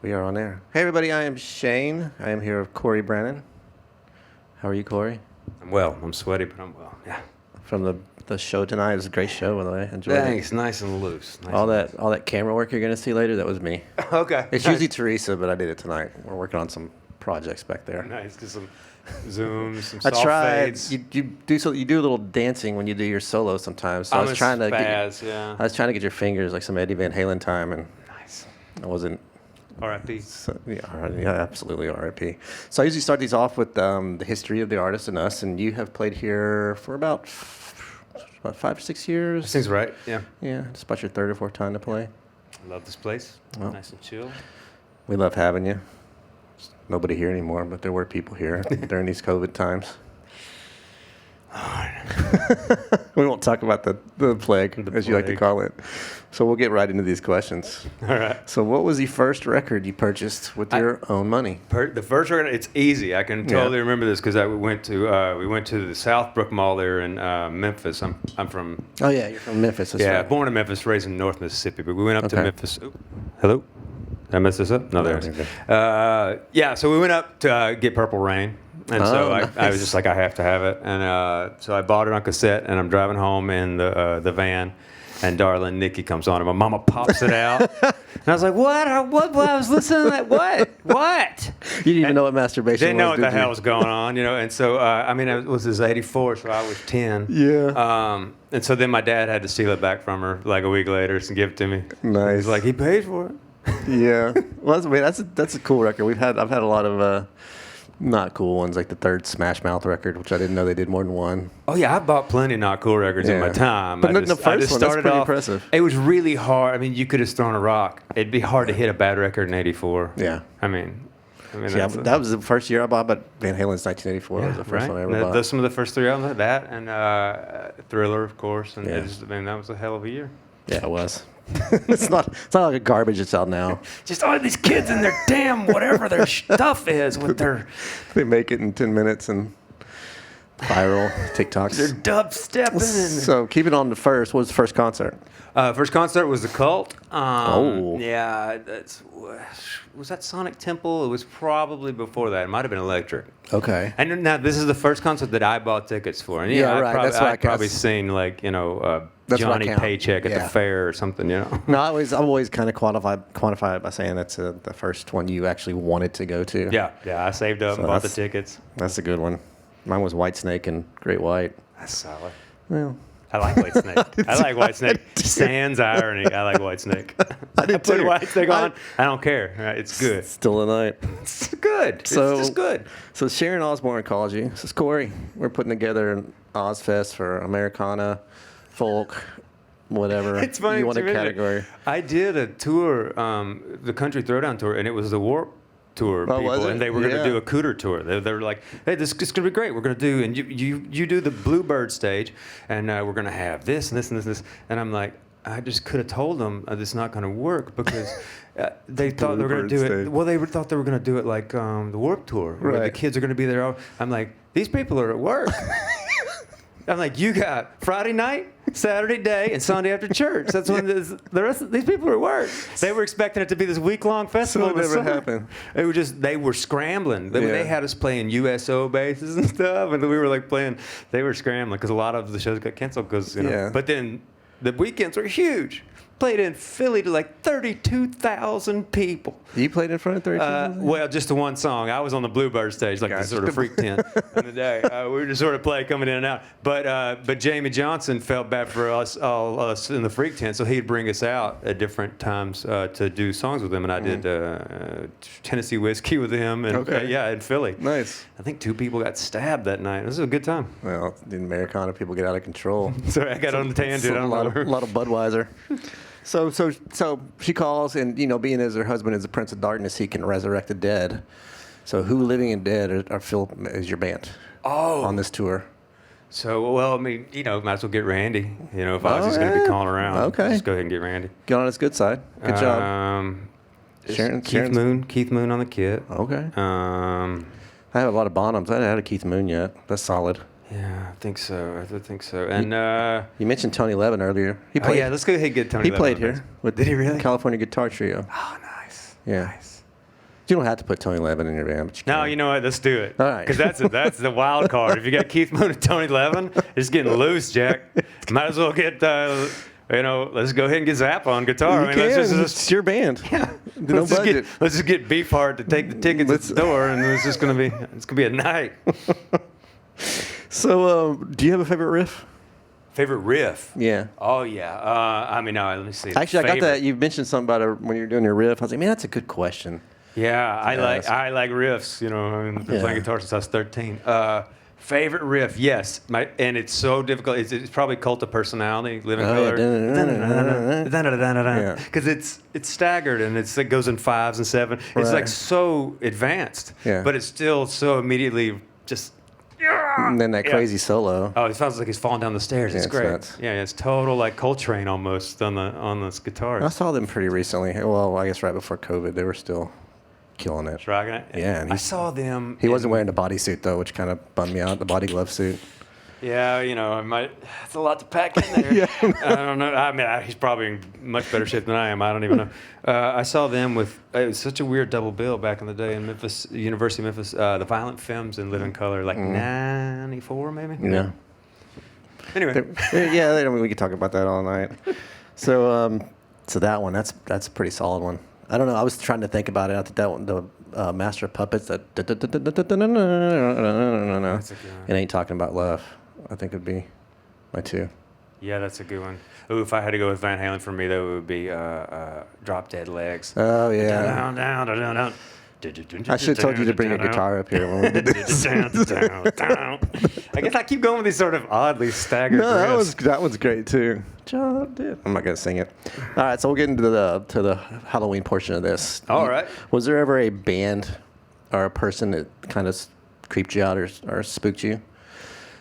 We are on air. Hey, everybody, I am Shane. I am here with Cory Branan. How are you, Cory? I'm well. I'm sweaty, but I'm well. Yeah. From the show tonight. It was a great show, by the way. Enjoyed Thanks. it. Nice and loose. Nice All and that camera work you're going to see later, that was me. loose. Okay. It's usually Teresa, but I did it tonight. We're working on some projects back there. Nice. Just some zooms, some I soft tried. fades. You do a little dancing when you do your solo sometimes. So I'm I was trying to yeah. I was trying to get your fingers like some Eddie Van Halen time, and Nice. I wasn't. R.I.P. So, yeah, absolutely R.I.P. So I usually start these off with the history of the artist and us, and you have played here for about 5 or 6 years. Seems right. Yeah. Yeah, it's about your third or fourth time to play. Love this place. Well. Nice and chill. We love having you. There's nobody here anymore, but there were people here during these COVID times. We won't talk about the plague, as you like to call it. So we'll get right into these questions. All right. So what was the first record you purchased with your own money? The first record, it's easy. I can totally remember this because we went to the Southbrook Mall there in Memphis. I'm from. Oh yeah, you're from Memphis. That's right. Born in Memphis, raised in North Mississippi. But we went up to Memphis. Ooh, hello. Did I mess this up? No, there it is. So we went up to get Purple Rain. And so I was just like, I have to have it. And so I bought it on cassette, and I'm driving home in the van, and darling Nikki comes on, and my mama pops it out. And I was like, what? I was listening to that. What? You didn't even know what masturbation Didn't know was, what the hell was going on, And so, it was his 84, so I was 10. Yeah. And so then my dad had to steal it back from her like a week later and give it to me. Nice. He's like, he paid for it. Yeah. Well, that's a cool record. I've had a lot of not cool ones, like the third Smash Mouth record, which I didn't know they did more than one. Oh yeah, I bought plenty of not cool records in my time. But the first one, that's pretty impressive. It was really hard. I mean, you could have thrown a rock. It'd be hard to hit a bad record in '84. Yeah. I mean, that was the first year I bought, but Van Halen's 1984 was the first one I ever bought. Those some of the first three albums, that and Thriller, of course, and that was a hell of a year. Yeah, it was. It's not like a garbage that's out now. Just all these kids and their damn whatever their stuff is with their. They make it in 10 minutes and viral TikToks. They're dubstepping. So keep it on the first. What was the first concert? First concert was The Cult. Oh. Yeah, was that Sonic Temple? It was probably before that. It might have been Electric. Okay. And now this is the first concert that I bought tickets for. And right. I've probably seen Johnny Paycheck at the fair or something, No, I've always kind of quantify it by saying that's the first one you actually wanted to go to. Yeah. I saved up and bought the tickets. That's a good one. Mine was Whitesnake and Great White. That's solid. Well, I like Whitesnake. I like Whitesnake. Sans irony, I like Whitesnake. I did too. Put Whitesnake on. I don't care. It's good. Still a night. It's good. It's just good. So Sharon Osbourne called you. This is Cory. We're putting together an Ozfest for Americana, folk, whatever. It's funny. You want a category. I did a tour, the Country Throwdown tour, and it was the Warp Tour people, and they were going to do a Cooter tour. They were like, "Hey, this is going to be great. We're going to do, and you do the Bluebird stage, and we're going to have this and this and this and this." And I'm like, I just could have told them this is not going to work because they thought they were going to do it. Well, they thought they were going to do it like the Warp Tour, where the kids are going to be there. I'm like, these people are at work. I'm like, you got Friday night, Saturday day, and Sunday after church. That's when the rest of these people are at work. They were expecting it to be this week-long festival. So it never happened. It was they were scrambling. They had us playing USO bases and stuff, and we were like playing. They were scrambling because a lot of the shows got canceled because But then the weekends were huge. Played in Philly to like 32,000 people. You played in front of 32,000? Well, just the one song. I was on the Bluebird stage, like this sort of freak tent in the day. We were just sort of coming in and out. But Jamie Johnson felt bad for us in the freak tent, so he'd bring us out at different times to do songs with him. And I did Tennessee Whiskey with him, and in Philly. Nice. I think 2 people got stabbed that night. It was a good time. Well, the Americana people get out of control. Sorry, I got on the tangent. A lot of Budweiser. So she calls, and being as her husband is the Prince of Darkness, he can resurrect the dead. So who, living and dead, is your band? On this tour? So might as well get Randy. If Ozzy's going to be calling around, just go ahead and get Randy. Get on his good side. Good job. Keith Moon on the kit. Okay. I have a lot of Bonhams. I haven't had a Keith Moon yet. That's solid. Yeah, I think so. And you mentioned Tony Levin earlier. He played. Let's go ahead and get Tony. He Levin played here. Did he really? California Guitar Trio. Oh, nice. Yeah. Nice. You don't have to put Tony Levin in your band, but you No, can. you know what? Let's do it. All right. Because that's the wild card. If you got Keith Moon and Tony Levin, it's getting loose, Jack. Might as well get, let's go ahead and get Zappa on guitar. You can. It's your band. Yeah. No budget. Let's just get Beefheart to take the tickets at the door, and it's gonna be a night. So, do you have a favorite riff? Favorite riff? Yeah. Oh yeah. Let me see. Actually, I got that. You mentioned something about it when you were doing your riff. I was like, man, that's a good question. Yeah, I like riffs. I've been playing guitar since I was 13. Favorite riff? Yes, and it's so difficult. It's probably Cult of Personality, Living Color, because it's staggered and it goes in 5s and 7s. It's like so advanced, but it's still so immediately just. And then that crazy solo. Oh, it sounds like he's falling down the stairs. It's great. Nuts. Yeah, it's total like Coltrane almost on this guitar. I saw them pretty recently. Well, I guess right before COVID, they were still killing it. Rocking it. Yeah, and I saw them. He wasn't wearing the bodysuit though, which kind of bummed me out. The body glove suit. Yeah, it's a lot to pack in there. Yeah. I don't know. I mean, he's probably in much better shape than I am. I don't even know. I saw them with, it was such a weird double bill back in the day in Memphis, University of Memphis, the Violent Femmes in Living Color, like 94 maybe? Yeah. Anyway. We could talk about that all night. So that one, that's a pretty solid one. I don't know. I was trying to think about it. I think that one, the Master of Puppets, that it ain't talking about love. I think it'd be my 2. Yeah, that's a good one. Ooh, if I had to go with Van Halen for me, though, it would be Drop Dead Legs. Oh, yeah. Down, down, down, down. I should have told you to bring a guitar up here when we did this. I guess I keep going with these sort of oddly staggered riffs. that one's great too. Job did. I'm not gonna sing it. All right, so we'll get into the Halloween portion of this. All right. Was there ever a band or a person that kind of creeped you out or spooked you?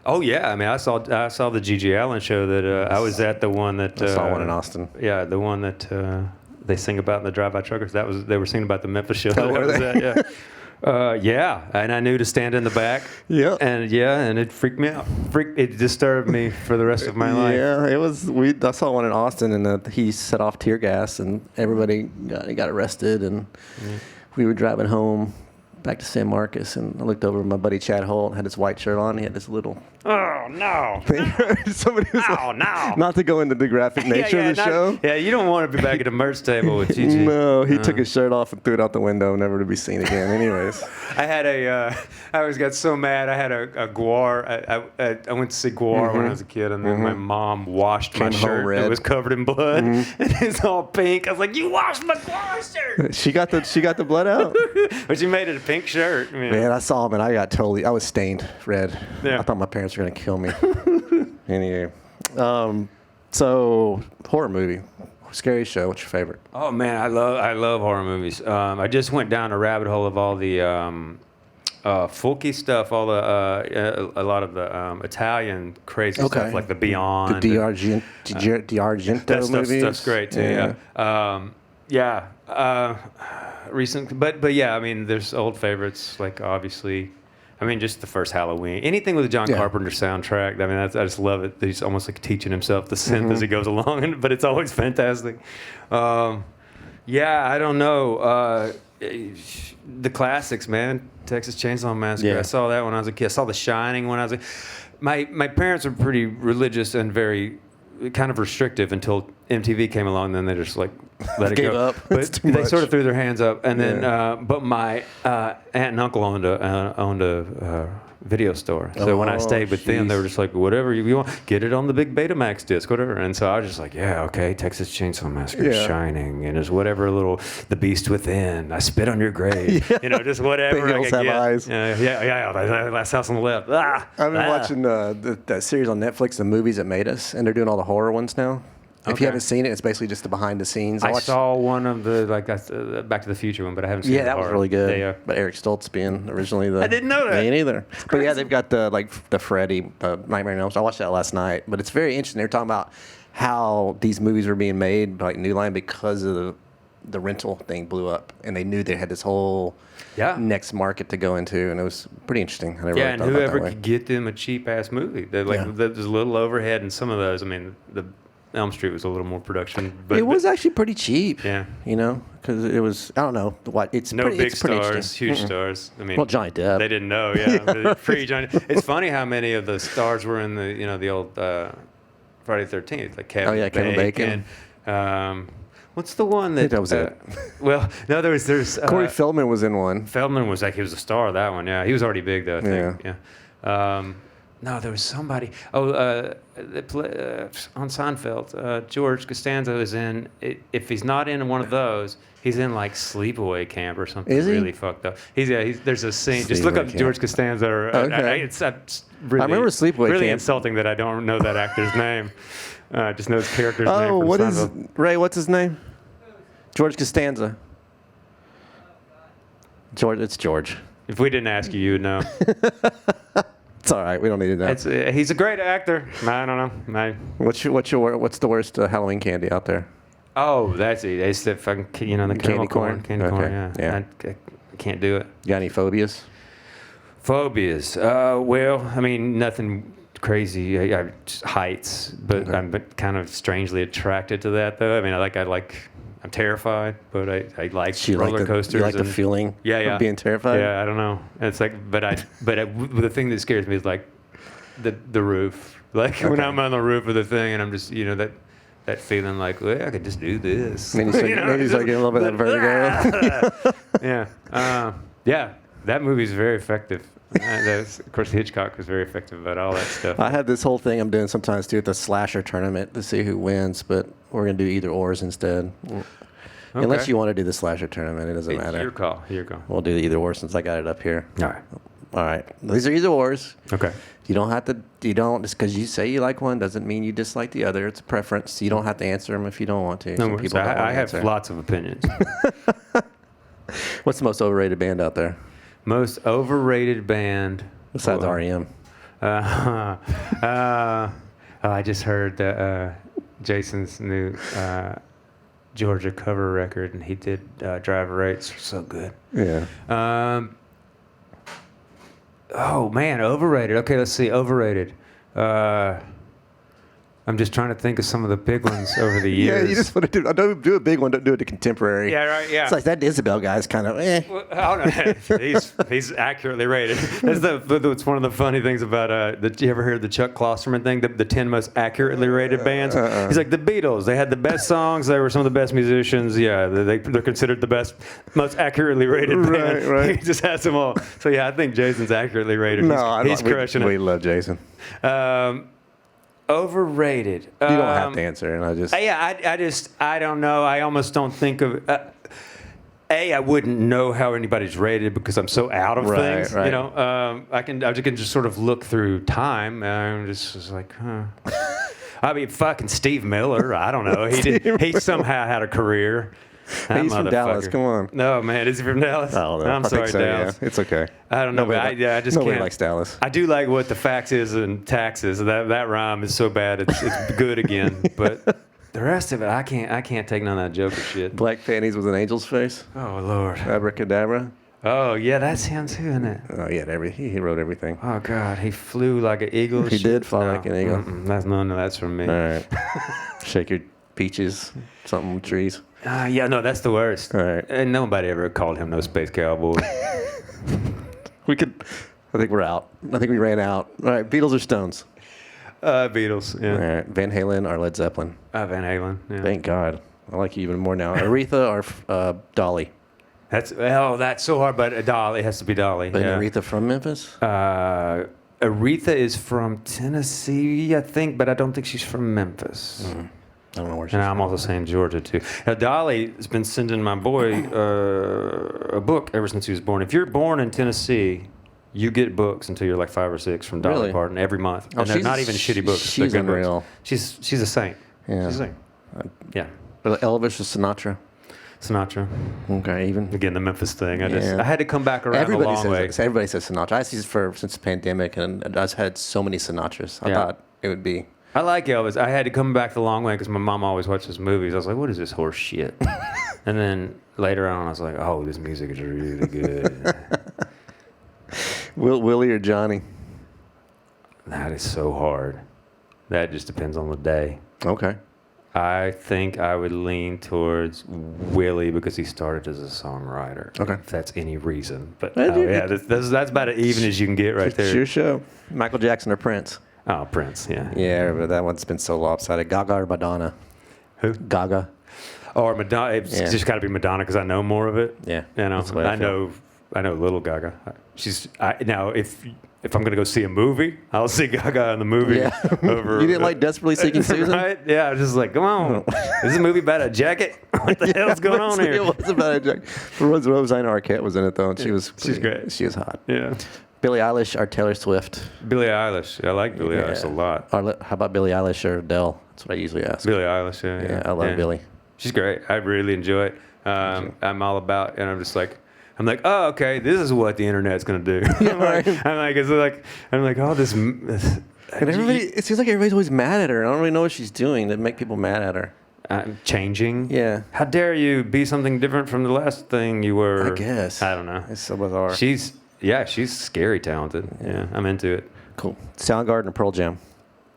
Oh yeah, I mean I saw the G.G. Allen show that I was at, the one that I saw one in Austin. Yeah, the one that they sing about in the Drive-By Truckers. They were singing about the Memphis show. Oh, were they? Yeah, and I knew to stand in the back. Yeah. And it freaked me out. It disturbed me for the rest of my life. Yeah, it was. I saw one in Austin, and he set off tear gas, and everybody got arrested, and we were driving home back to San Marcos, and I looked over at my buddy Chad Holt, had his white shirt on. He had this little Oh no! Somebody was no! Not to go into the graphic nature of the show. Yeah, you don't want to be back at the merch table with Gigi. No, he took his shirt off and threw it out the window, never to be seen again. Anyways, I always got so mad. I had a Guar. I went to see Guar when I was a kid, and then my mom washed my shirt. It was covered in blood, and it's all pink. I was like, "You washed my Guar shirt!" She got the blood out, but she made it a pink shirt. Man, I saw him and I was stained red. Yeah. I thought my parents were gonna kill me. Anyway, so horror movie, scary show. What's your favorite? Oh man, I love horror movies. I just went down a rabbit hole of all the folky stuff, all the a lot of the Italian crazy stuff, like the Beyond, the D'Argento movies. Stuff's great too. Recent, but yeah, I mean, there's old favorites like obviously. I mean, just the first Halloween. Anything with the John Carpenter soundtrack. I mean, I just love it. He's almost like teaching himself the synth as he goes along, but it's always fantastic. I don't know. The classics, man. Texas Chainsaw Massacre. Yeah. I saw that when I was a kid. I saw The Shining when I was a kid. My parents were pretty religious and very kind of restrictive until MTV came along. Then they just like let it go. Up. But they sort of threw their hands up. And then, but my aunt and uncle owned a video store. So when I stayed with them, they were just like, whatever you want, get it on the big Betamax disc, whatever. And so I was just like, yeah, okay, Texas Chainsaw Massacre, Shining, and there's whatever little The Beast Within, I Spit on Your Grave, just whatever I could get. Eyes. Last House on the Left. I've been watching that series on Netflix, The Movies That Made Us, and they're doing all the horror ones now. If you haven't seen it, it's basically just the behind the scenes. I saw one of the Back to the Future one, but I haven't seen it. Yeah, that was really good. But Eric Stoltz being originally the... I didn't know that. Me neither. But yeah, they've got the Freddy, Nightmare on Elm Street. I watched that last night. But it's very interesting. They were talking about how these movies were being made by New Line because of the rental thing blew up. And they knew they had this whole next market to go into. And it was pretty interesting. I never really and whoever could get them a cheap-ass movie. There's a little overhead in some of those. I mean, Elm Street was a little more production. But it was actually pretty cheap. Yeah. You know, because it was, I don't know what it's. No pretty, big it's pretty stars, huge stars. I mean, well, Johnny Depp. They didn't know. Yeah, free Johnny. It's funny how many of the stars were in the old Friday the 13th, like Kevin. Kevin Bacon. What's the one that? I think that was it. Well, no, there's Corey Feldman was in one. Feldman was he was a star of that one. Yeah, he was already big though. I think. Yeah. No, there was somebody. On Seinfeld, George Costanza is in. If he's not in one of those, he's in like Sleepaway Camp or something. Is he? Really fucked up. There's a scene. Just look up Camp. George Costanza. Okay. It's really, I remember Sleepaway really Camp. insulting that I don't know that actor's name. I just know his character's name. Oh, from what is Seinfeld. Ray? What's his name? George Costanza. George. It's George. If we didn't ask you, you would know. It's all right. We don't need to know. He's a great actor. I don't know. What's the worst Halloween candy out there? Oh, that's it. It's the fucking the Candy corn? Candy Okay. corn. Yeah. I can't do it. You got any phobias? Phobias. Well, I mean, nothing crazy. Just heights, but Okay. I'm kind of strangely attracted to that, though. I mean, I'm terrified, but I like So you roller coasters. You like the feeling of being terrified? Yeah, I don't know. It's like, the thing that scares me is like the roof. Like when I'm on the roof of the thing and I'm just, that feeling like, well, I could just do this. Maybe you start getting a little bit of vertigo. Yeah, that movie's very effective. Of course, Hitchcock was very effective about all that stuff. I had this whole thing I'm doing sometimes too at the slasher tournament to see who wins, but we're going to do either ors instead. Okay. Unless you want to do the slasher tournament, it doesn't It's matter. your call. We'll do either or since I got it up here. All right. All right. These are either ors. Okay. You don't have to, just because you say you like one doesn't mean you dislike the other. It's a preference. You don't have to answer them if you don't want to. No Some worries. people don't want I to have answer. lots of opinions. What's the most overrated band out there? Most overrated band. Besides REM. I just heard Jason's new Georgia cover record, and he did Driver Rates. So good. Yeah. Oh, man, overrated. Okay, let's see. Overrated. I'm just trying to think of some of the big ones over the years. Yeah, you just want to don't do a big one. Don't do it to contemporary. Yeah, right, yeah. It's like that Isabel guy's kind of Well, I don't know. He's accurately rated. That's one of the funny things about you ever heard the Chuck Klosterman thing, the 10 most accurately rated bands? He's like, the Beatles, they had the best songs, they were some of the best musicians, yeah, they're considered the best, most accurately rated band. Right. He just has them all. So yeah, I think Jason's accurately rated. No, he's crushing we it. love Jason. Overrated. You don't have to answer, and I just. I don't know. I almost don't think of. I wouldn't know how anybody's rated because I'm so out of things. Right. I can just sort of look through time. I'm just like, huh. I mean, fucking Steve Miller. I don't know. He somehow had a career. He's from Dallas. Come on. No, man. Is he from Dallas? I don't know. I'm sorry, so, Dallas. Yeah. It's okay. I don't know. I just nobody can't. likes Dallas. I do like what the facts is and taxes. That rhyme is so bad it's good again. But the rest of it, I can't take none of that Joker shit. Black panties with an angel's face. Oh Lord. Abracadabra. Oh yeah, that's him too, isn't it? Oh yeah, he wrote everything. Oh God, he flew like an eagle. He did fly like an eagle. That's none of that's from me. All right. Shake your peaches. Something with trees. Yeah, no, that's the worst. All right. And nobody ever called him no space cowboy. I think we're out. I think we ran out. All right, Beatles or Stones? Beatles. Yeah. All right, Van Halen or Led Zeppelin? Van Halen. Yeah. Thank God. I like you even more now. Aretha or Dolly? That's so hard, but Dolly, it has to be Dolly. And Aretha from Memphis? Aretha is from Tennessee, I think, but I don't think she's from Memphis. I don't know where she's And I'm also saying Georgia, too. Now, Dolly has been sending my boy a book ever since he was born. If you're born in Tennessee, you get books until you're like 5 or 6 from Dolly Really? Parton every month. Oh, And they're not even shitty books. They're She's good books. unreal. She's a saint. Yeah. She's a saint. Yeah. Elvis or Sinatra? Sinatra. Okay, even. Again, the Memphis thing. I Yeah. had to come back around a long way. Everybody says Sinatra. I see this since the pandemic, and I've had so many Sinatras. I thought it would be. I like Elvis. I had to come back the long way because my mom always watched his movies. I was like, what is this horse shit? And then later on, I was like, oh, this music is really good. Willie or Johnny? That is so hard. That just depends on the day. Okay. I think I would lean towards Willie because he started as a songwriter. Okay. If that's any reason. But that's about as even as you can get right there. It's your show. Michael Jackson or Prince? Oh, Prince, yeah. Yeah, but that one's been so lopsided. Gaga or Madonna? Who? Gaga. Or Madonna. It's just got to be Madonna because I know more of it. Yeah. You know, I know little Gaga. Now if I'm gonna go see a movie, I'll see Gaga in the movie. Yeah. Over, you didn't like Desperately Seeking Susan? Right? Yeah, I was just like, come on. Is this a movie about a jacket? What the hell's going on here? It was about a jacket. Rosanna Arquette was in it though, and she's great. She was hot. Yeah. Billie Eilish or Taylor Swift? Billie Eilish. I like Billie Eilish a lot. How about Billie Eilish or Adele? That's what I usually ask. Billie Eilish, yeah. Yeah, I love Billie. She's great. I really enjoy it. I'm all about, and I'm like, oh, okay, this is what the internet's gonna do. Yeah, right. I'm like, oh, this. And it seems like everybody's always mad at her. I don't really know what she's doing to make people mad at her. Changing. Yeah. How dare you be something different from the last thing you were? I guess. I don't know. It's so bizarre. She's scary talented. Yeah, I'm into it. Cool. Soundgarden or Pearl Jam?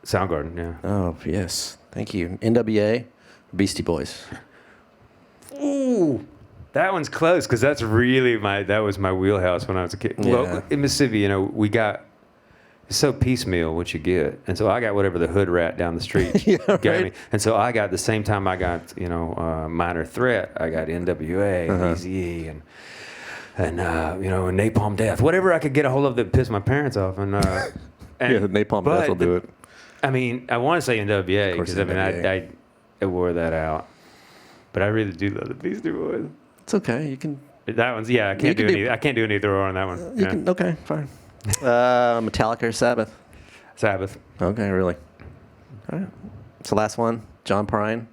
Soundgarden, yeah. Oh, yes. Thank you. NWA, Beastie Boys. Ooh. That one's close because that was my wheelhouse when I was a kid. Yeah. Well, in Mississippi, it's so piecemeal what you get. And so I got whatever the hood rat down the street got me. And so I got the same time I got, Minor Threat, I got NWA, Eazy-E, and Napalm Death, whatever I could get a hold of that pissed my parents off. And Napalm Death will do it. I mean, I want to say NWA because I wore that out. But I really do love the Beastie Boys. It's okay. You can. That one's I can't do an either or on that one. Okay, fine. Metallica or Sabbath? Sabbath. Okay, really. All right. So last one, John Prine.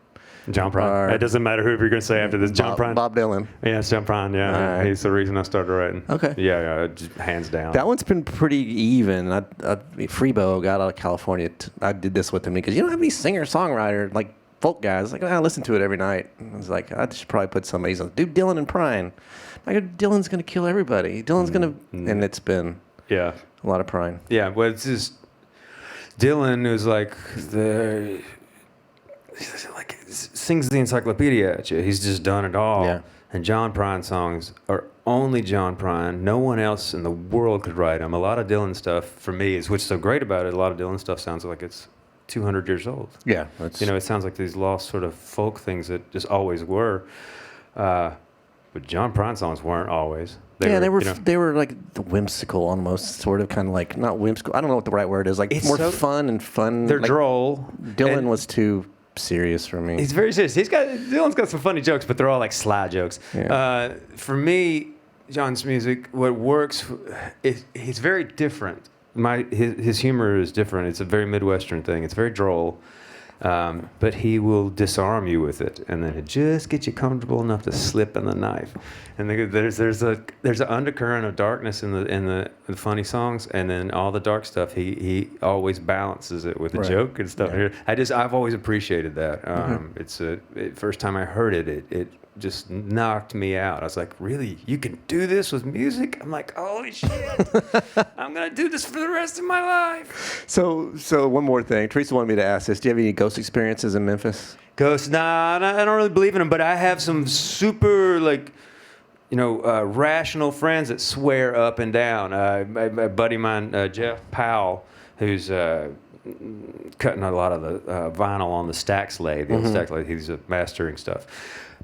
John Prine. It doesn't matter who you're going to say after this. John Prine. Bob Dylan. Yeah, it's John Prine. Yeah, right. He's the reason I started writing. Okay. Yeah, just hands down. That one's been pretty even. Freebo got out of California. I did this with him because you don't have any singer-songwriter like folk guys. Like I listen to it every night. I was like, I should probably put somebody. He's like, dude, Dylan and Prine. Like Dylan's gonna kill everybody. Dylan's gonna, and it's been a lot of Prine. Yeah, well, it's just Dylan was sings the encyclopedia at you. He's just done it all. Yeah. And John Prine songs are only John Prine. No one else in the world could write them. A lot of Dylan stuff for me is what's so great about it. A lot of Dylan stuff sounds like it's 200 years old. Yeah. It sounds like these lost sort of folk things that just always were. But John Prine songs weren't always. They were like the whimsical almost, sort of kind of like, not whimsical. I don't know what the right word is. Like it's more fun. They're droll. Dylan was too serious for me. He's very serious. Dylan's got some funny jokes, but they're all like sly jokes. Yeah. For me, John's music, what works, he's very different. His humor is different. It's a very Midwestern thing. It's very droll, but he will disarm you with it, and then it just gets you comfortable enough to slip in the knife. And there's an undercurrent of darkness in the funny songs, and then all the dark stuff. He always balances it with a joke and stuff. Yeah. I've always appreciated that. It's first time I heard it just knocked me out. I was like, really? You can do this with music? I'm like, holy shit. I'm going to do this for the rest of my life. So one more thing. Teresa wanted me to ask this. Do you have any ghost experiences in Memphis? Ghosts? Nah, I don't really believe in them, but I have some super, rational friends that swear up and down. My buddy of mine, Jeff Powell, who's cutting a lot of the vinyl on the Stax lathe. The old Stax lathe. He's mastering stuff.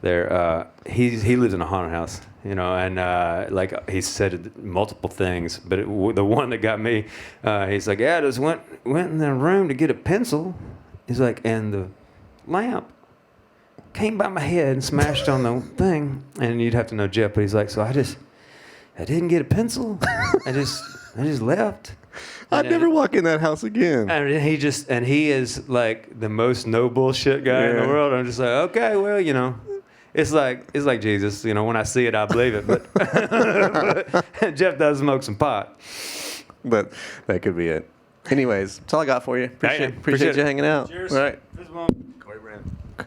There, he lives in a haunted house, and he said multiple things, but the one that got me, he's like, I just went in the room to get a pencil. He's like, and the lamp came by my head and smashed on the thing, and you'd have to know Jeff, but he's like, so I didn't get a pencil, I just left. I'd never walk in that house again. And he is like the most no bullshit guy in the world. I'm just like, okay, well, it's like Jesus, when I see it, I believe it. But Jeff does smoke some pot. But that could be it. Anyways, that's all I got for you. Appreciate you hanging out. Cheers. All right. Cory, Branan.